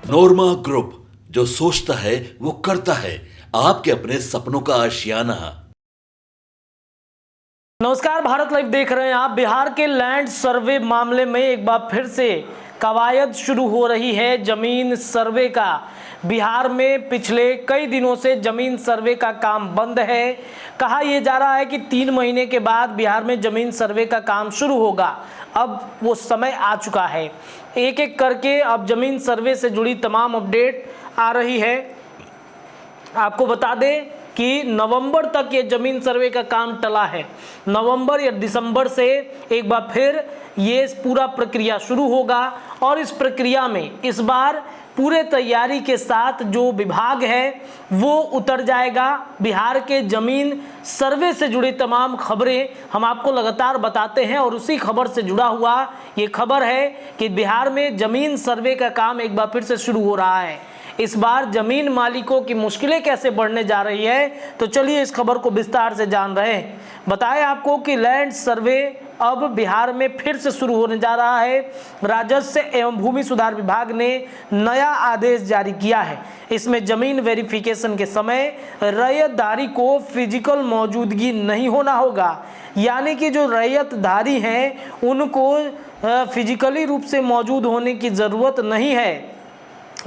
नोरमा group, जो सोचता है वो करता है। आपके अपने सपनों का आशियाना। नमस्कार, भारत लाइव देख रहे हैं आप। बिहार के लैंड सर्वे मामले में एक बार फिर से कवायद शुरू हो रही है जमीन सर्वे का। बिहार में पिछले कई दिनों से जमीन सर्वे का काम बंद है। कहा यह जा रहा है कि 3 महीने के बाद बिहार में जमीन सर्वे का काम शुरू होगा। अब वो समय आ चुका है। एक एक करके अब जमीन सर्वे से जुड़ी तमाम अपडेट आ रही है। आपको बता दें कि नवंबर तक ये जमीन सर्वे का काम टला है। नवंबर या दिसंबर से एक बार फिर ये पूरा प्रक्रिया शुरू होगा और इस प्रक्रिया में इस बार पूरे तैयारी के साथ जो विभाग है वो उतर जाएगा। बिहार के जमीन सर्वे से जुड़ी तमाम खबरें हम आपको लगातार बताते हैं और उसी खबर से जुड़ा हुआ ये खबर है कि बिहार में जमीन सर्वे का काम एक बार फिर से शुरू हो रहा है। इस बार जमीन मालिकों की मुश्किलें कैसे बढ़ने जा रही है, तो चलिए इस खबर को विस्तार से जान रहे हैं। बताएं आपको कि लैंड सर्वे अब बिहार में फिर से शुरू होने जा रहा है। राजस्व एवं भूमि सुधार विभाग ने नया आदेश जारी किया है। इसमें जमीन वेरिफिकेशन के समय रैयतधारी को फिजिकल मौजूदगी नहीं होना होगा, यानी कि जो रैयतधारी हैं उनको फिजिकली रूप से मौजूद होने की ज़रूरत नहीं है।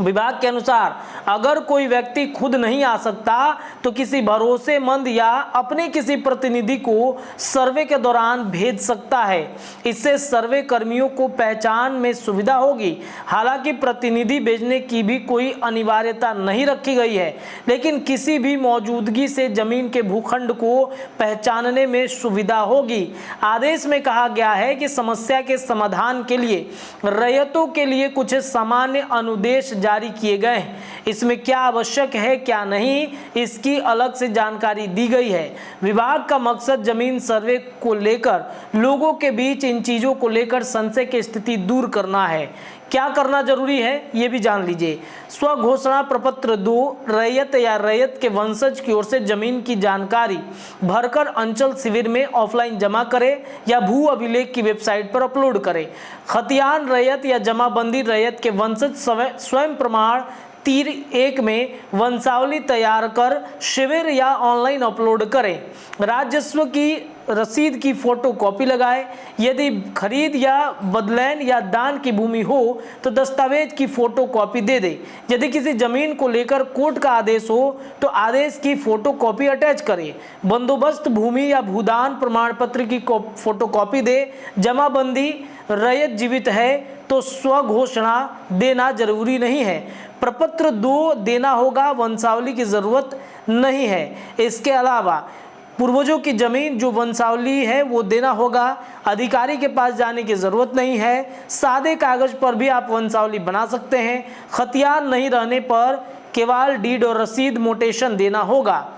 विभाग के अनुसार अगर कोई व्यक्ति खुद नहीं आ सकता तो किसी भरोसेमंद या अपने किसी प्रतिनिधि को सर्वे के दौरान भेज सकता है। इससे सर्वे कर्मियों को पहचान में सुविधा होगी। हालांकि प्रतिनिधि भेजने की भी कोई अनिवार्यता नहीं रखी गई है, लेकिन किसी भी मौजूदगी से जमीन के भूखंड को पहचानने में सुविधा होगी। आदेश में कहा गया है कि समस्या के समाधान के लिए रैयतों के लिए कुछ सामान्य अनुदेश जारी किए गए हैं। इसमें क्या आवश्यक है क्या नहीं, इसकी अलग से जानकारी दी गई है। विभाग का मकसद जमीन सर्वे को लेकर लोगों के बीच इन चीजों को लेकर संशय की स्थिति दूर करना है। क्या करना जरूरी है ये भी जान लीजिए। स्व घोषणा प्रपत्र 2 रैयत या रैयत के वंशज की ओर से जमीन की जानकारी भरकर अंचल शिविर में ऑफलाइन जमा करें या भू अभिलेख की वेबसाइट पर अपलोड करें। खतियान रैयत या जमाबंदी रैयत के वंशज स्वयं प्रमाण 3.1 में वंशावली तैयार कर शिविर या ऑनलाइन अपलोड करें। राजस्व की रसीद की फोटो कॉपी लगाएं। यदि खरीद या बदलैन या दान की भूमि हो तो दस्तावेज की फोटो कॉपी दे दें। यदि किसी जमीन को लेकर कोर्ट का आदेश हो तो आदेश की फोटो कॉपी अटैच करें। बंदोबस्त भूमि या भूदान प्रमाण पत्र की फोटो कॉपी दे। जमाबंदी रैयत जीवित है तो स्व घोषणा देना जरूरी नहीं है। प्रपत्र 2 देना होगा, वंशावली की जरूरत नहीं है। इसके अलावा पूर्वजों की जमीन जो वंशावली है वो देना होगा। अधिकारी के पास जाने की जरूरत नहीं है। सादे कागज पर भी आप वंशावली बना सकते हैं। खतियान नहीं रहने पर केवल डीड और रसीद मोटेशन देना होगा।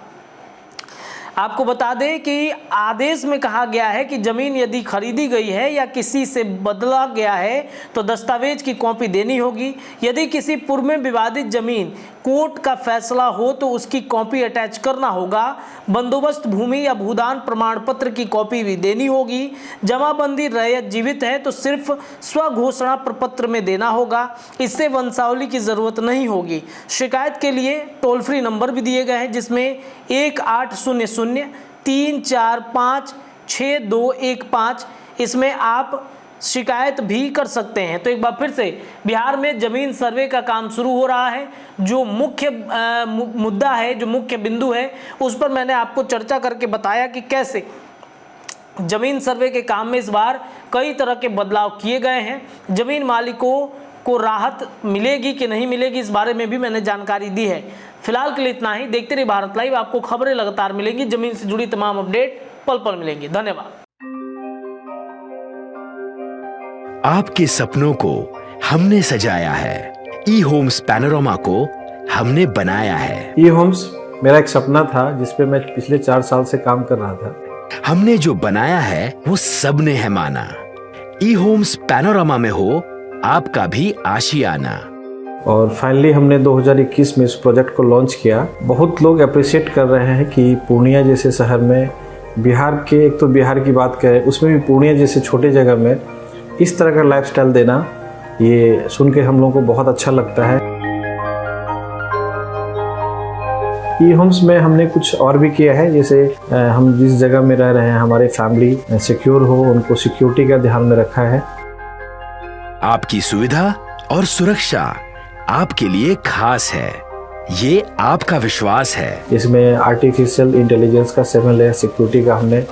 आपको बता दें कि आदेश में कहा गया है कि जमीन यदि खरीदी गई है या किसी से बदला गया है तो दस्तावेज की कॉपी देनी होगी। यदि किसी पूर्व में विवादित जमीन कोर्ट का फैसला हो तो उसकी कॉपी अटैच करना होगा। बंदोबस्त भूमि या भूदान प्रमाण पत्र की कॉपी भी देनी होगी। जमाबंदी रैयत जीवित है तो सिर्फ स्व घोषणा प्रपत्र में देना होगा। इससे वंशावली की जरूरत नहीं होगी। शिकायत के लिए टोल फ्री नंबर भी दिए गए हैं जिसमें 1800-345-6215, इसमें आप शिकायत भी कर सकते हैं। तो एक बार फिर से बिहार में जमीन सर्वे का काम शुरू हो रहा है। जो मुख्य मुद्दा है, जो मुख्य बिंदु है, उस पर मैंने आपको चर्चा करके बताया कि कैसे जमीन सर्वे के काम में इस बार कई तरह के बदलाव किए गए हैं। जमीन मालिकों को राहत मिलेगी कि नहीं मिलेगी, इस बारे में भी मैंने जानकारी दी है। फिलहाल के लिए इतना ही। देखते रहिए भारत लाइव, आपको खबरें लगातार मिलेंगी। जमीन से जुड़ी तमाम अपडेट पल पल मिलेंगी। धन्यवाद। आपके सपनों को हमने सजाया है। ई होम्स पैनोरामा को हमने बनाया है। ई होम्स मेरा एक सपना था जिसपे मैं पिछले 4 साल से काम कर रहा था। हमने जो बनाया है वो सबने है माना। ई होम्स पैनोरामा में हो आपका भी आशियाना। और फाइनली हमने 2021 में इस प्रोजेक्ट को लॉन्च किया। बहुत लोग अप्रिशिएट कर रहे हैं कि पूर्णिया जैसे शहर में, बिहार के, एक तो बिहार की बात करें उसमें भी पूर्णिया जैसे छोटे जगह में इस तरह का लाइफस्टाइल देना, ये सुन के हम लोगों को बहुत अच्छा लगता है। ई होम्स में हमने कुछ और भी किया है, जैसे हम जिस जगह में रह रहे हैं हमारे फैमिली सिक्योर हो, उनको सिक्योरिटी का ध्यान में रखा है। आपकी सुविधा और सुरक्षा आपके लिए खास है, ये आपका विश्वास है। इसमें आर्टिफिशियल इंटेलिजेंस का 7 लेयर सिक्योरिटी का हमने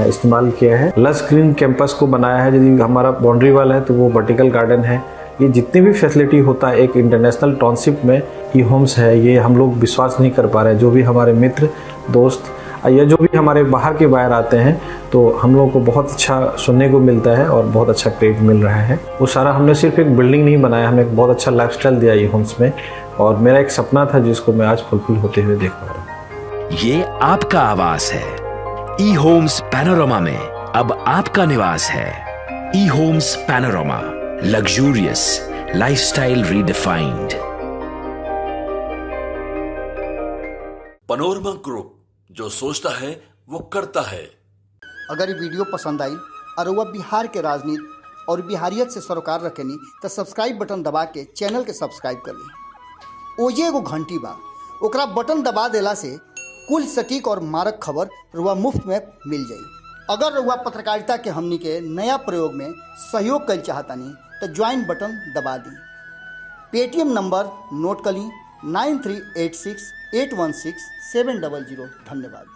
इस्तेमाल किया है। लस ग्रीन कैंपस को बनाया है, यदि हमारा बाउंड्री वाल है तो वो वर्टिकल गार्डन है। ये जितनी भी फैसिलिटी होता है एक इंटरनेशनल टाउनशिप में ई होम्स है, ये हम लोग विश्वास नहीं कर पा रहे हैं। जो भी हमारे मित्र दोस्त या जो भी हमारे बाहर के बाहर आते हैं तो हम लोगों को बहुत अच्छा सुनने को मिलता है और बहुत अच्छा क्रेडिट मिल रहा है। वो सारा हमने सिर्फ एक बिल्डिंग नहीं बनाया, हमें एक बहुत अच्छा लाइफस्टाइल दिया ई होम्स में, और मेरा एक सपना था जिसको मैं आज फुलफिल होते हुए देख पा रहा हूँ। ये आपका आवास है। ई होम्स पैनोरामा में अब आपका निवास है। E homes panorama, luxurious lifestyle redefined. Panorama group, जो सोचता है वो करता है। अगर ये वीडियो पसंद आई और वह बिहार के राजनीति और बिहारियत से सरोकार रखेनी तो सब्सक्राइब बटन दबा के चैनल के सब्सक्राइब कर ली। ओजे एगो घंटी बा, ओकरा बटन दबा देला से कुल सटीक और मारक खबर रुआ मुफ्त में मिल जाई। अगर रुआ पत्रकारिता के हमनी के नया प्रयोग में सहयोग कर चाहतानी तो ज्वाइन बटन दबा दी। पेटीएम नंबर नोट कर ली 9386816700। धन्यवाद।